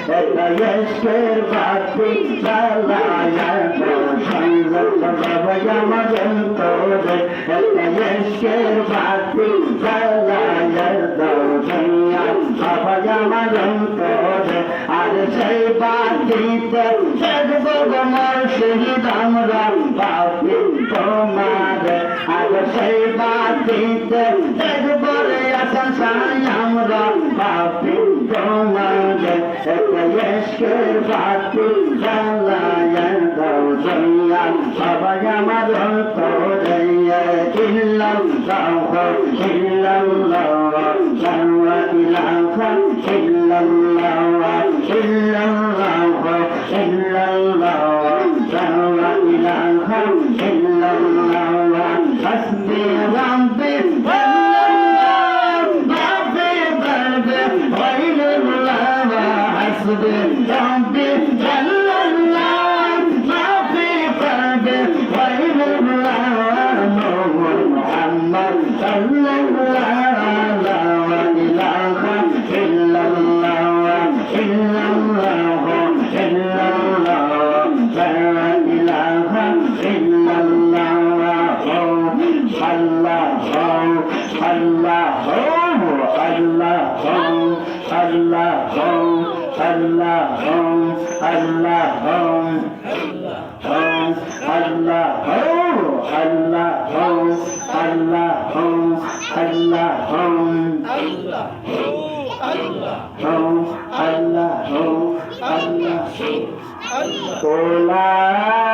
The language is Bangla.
এটা ইশকের বাতি জ্বালায়া দাও সংযত বাবা আমার অন্তরে এটা ইশকের বাতি জ্বালায়া দাও বাবা আমার অন্তরে আর সেই বাতিতে দেখবো তোমার শহীদ আমরা বাপি তোমার আর সেই বাতিতে দেখবো রে আসান সাই আমরা বাপি তোমার একটা ইশকের বাতি জ্বালায়া দাও জয়া বাবা আমার অন্তরে ইল্লাল্লাহ ইল্লাল্লাহ লা ইলাহা ইল্লাল্লাহ ইল্লাল্লাহ ইল্লাল্লাহ লা ইলাহা ইল্লাল্লাহ হাসবি রাব্বি حسبي ربي جل الله ما في قلبي غير الله محمد صلى الله لا إله إلا الله إلا الله إلا الله لا إله إلا الله الله الله Allah